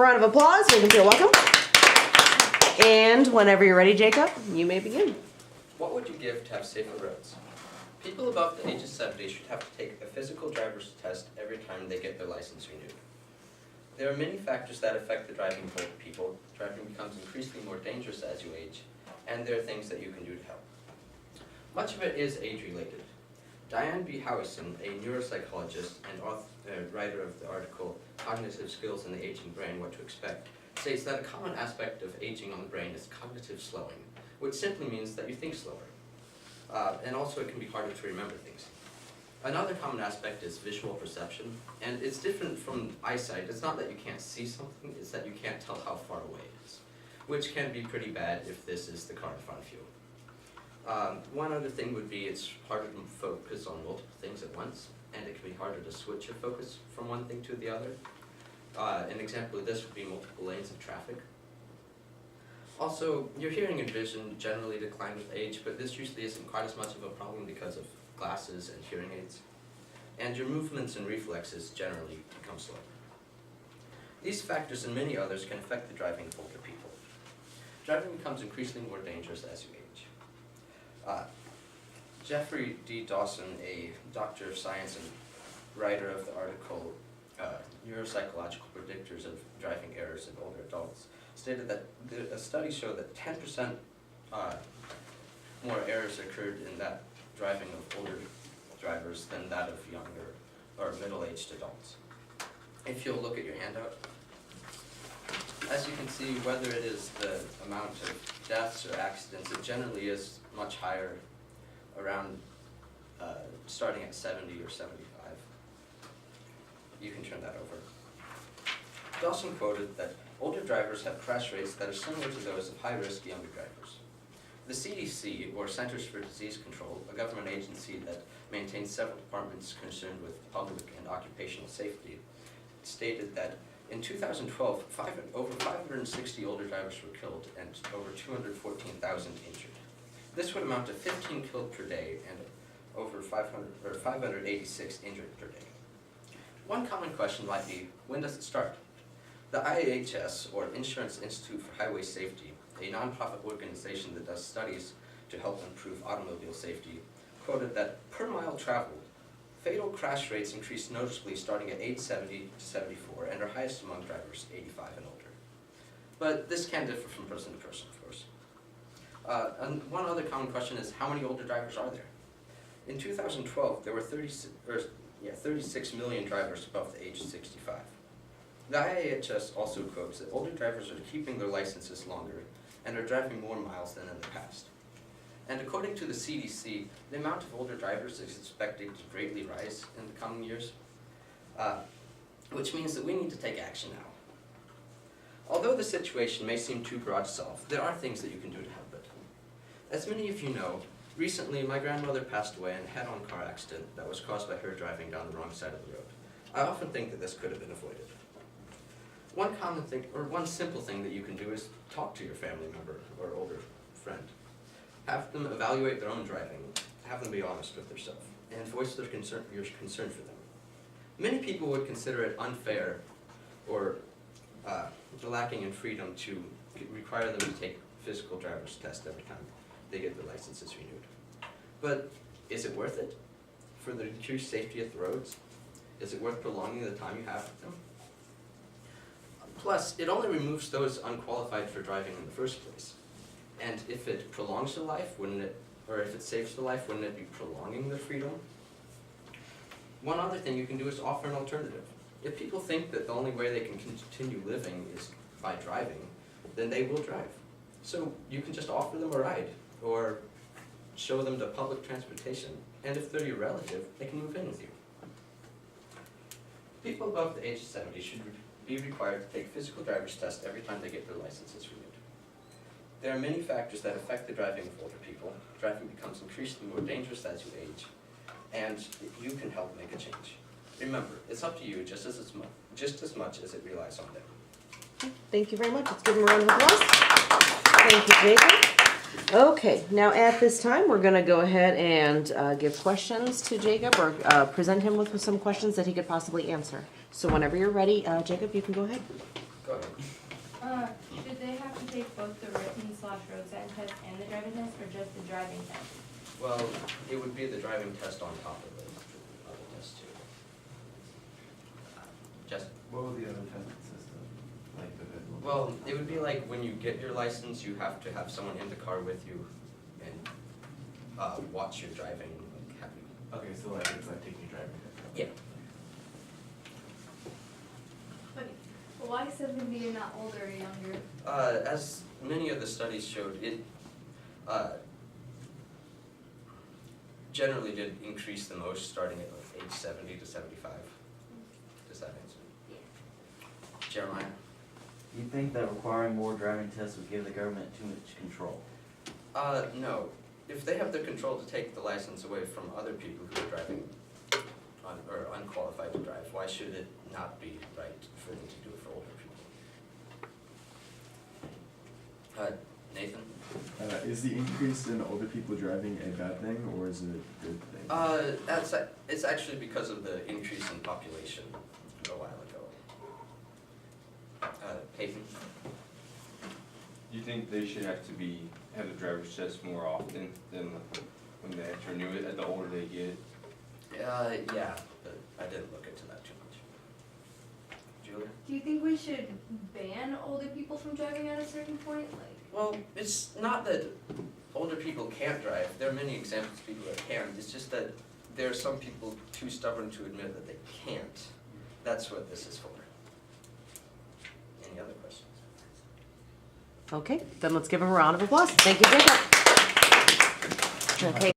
round of applause. Make them feel welcome. And whenever you're ready, Jacob, you may begin. What would you give to have safer roads? People above the age of 70 should have to take a physical driver's test every time they get their license renewed. There are many factors that affect the driving of older people. Driving becomes increasingly more dangerous as you age, and there are things that you can do to help. Much of it is age-related. Diane B. Howison, a neuropsychologist and writer of the article Cognitive Skills in the Aging Brain, What to Expect, states that a common aspect of aging on the brain is cognitive slowing, which simply means that you think slower. And also it can be harder to remember things. Another common aspect is visual perception, and it's different from eyesight. It's not that you can't see something, it's that you can't tell how far away it is, which can be pretty bad if this is the car in front of you. One other thing would be it's harder to focus on multiple things at once, and it can be harder to switch your focus from one thing to the other. An example of this would be multiple lanes of traffic. Also, your hearing and vision generally decline with age, but this usually isn't quite as much of a problem because of glasses and hearing aids. And your movements and reflexes generally become slower. These factors and many others can affect the driving of older people. Driving becomes increasingly more dangerous as you age. Jeffrey D. Dawson, a doctor of science and writer of the article Neuropsychological Predictors of Driving Errors in Older Adults, stated that a study showed that 10% more errors occurred in that driving of older drivers than that of younger or middle-aged adults. If you'll look at your handout, as you can see, whether it is the amount of deaths or accidents, it generally is much higher, around starting at 70 or 75. You can turn that over. Dawson quoted that older drivers have crash rates that are similar to those of high-risk younger drivers. The CDC, or Centers for Disease Control, a government agency that maintains several departments concerned with public and occupational safety, stated that in 2012, over 560 older drivers were killed and over 214,000 injured. This would amount to 15 killed per day and over 586 injured per day. One common question might be, when does it start? The IIHS, or Insurance Institute for Highway Safety, a nonprofit organization that does studies to help improve automobile safety, quoted that per mile traveled, fatal crash rates increased noticeably starting at age 70 to 74 and are highest among drivers 85 and older. But this can differ from person to person, of course. And one other common question is, how many older drivers are there? In 2012, there were 36 million drivers above the age of 65. The IIHS also quotes that older drivers are keeping their licenses longer and are driving more miles than in the past. And according to the CDC, the amount of older drivers is expected to greatly rise in the coming years, which means that we need to take action now. Although the situation may seem too broad to solve, there are things that you can do to help it. As many of you know, recently my grandmother passed away in a head-on car accident that was caused by her driving down the wrong side of the road. I often think that this could have been avoided. One common thing, or one simple thing that you can do is talk to your family member or older friend. Have them evaluate their own driving, have them be honest with themselves, and voice your concern for them. Many people would consider it unfair or lacking in freedom to require them to take physical driver's test every time they get their licenses renewed. But is it worth it? For the increased safety of the roads? Is it worth prolonging the time you have with them? Plus, it only removes those unqualified for driving in the first place. And if it prolongs their life, or if it saves their life, wouldn't it be prolonging their freedom? One other thing you can do is offer an alternative. If people think that the only way they can continue living is by driving, then they will drive. So you can just offer them a ride, or show them the public transportation, and if they're your relative, they can move in with you. People above the age of 70 should be required to take physical driver's tests every time they get their licenses renewed. There are many factors that affect the driving of older people. Driving becomes increasingly more dangerous as you age, and you can help make a change. Remember, it's up to you just as much as it relies on them. Thank you very much. Let's give him a round of applause. Thank you, Jacob. Okay, now at this time, we're going to go ahead and give questions to Jacob, or present him with some questions that he could possibly answer. So whenever you're ready, Jacob, you can go ahead. Go ahead. Should they have to take both the written/road sign test and the driving test, or just the driving test? Well, it would be the driving test on top of the other test too. Just, What would the other testing system like the hood? well, it would be like when you get your license, you have to have someone in the car with you and watch your driving, like have you. Okay, so like it's like taking a driving test. Yeah. But why 70 and not older or younger? As many of the studies showed, it generally did increase the most starting at like age 70 to 75. Does that answer? Yeah. Jeremiah? You think that requiring more driving tests would give the government too much control? No. If they have the control to take the license away from other people who are driving or unqualified to drive, why should it not be right for them to do it for older people? Nathan? Is the increase in older people driving a bad thing, or is it a good thing? It's actually because of the increase in population a while ago. Peyton? You think they should have to have the driver's test more often than when they have to renew it, the older they get? Yeah, but I didn't look into that too much. Julia? Do you think we should ban older people from driving at a certain point? Like, Well, it's not that older people can't drive. There are many examples of people that can. It's just that there are some people too stubborn to admit that they can't. That's what this is for. Any other questions? Okay, then let's give him a round of applause. Thank you, Jacob. Okay.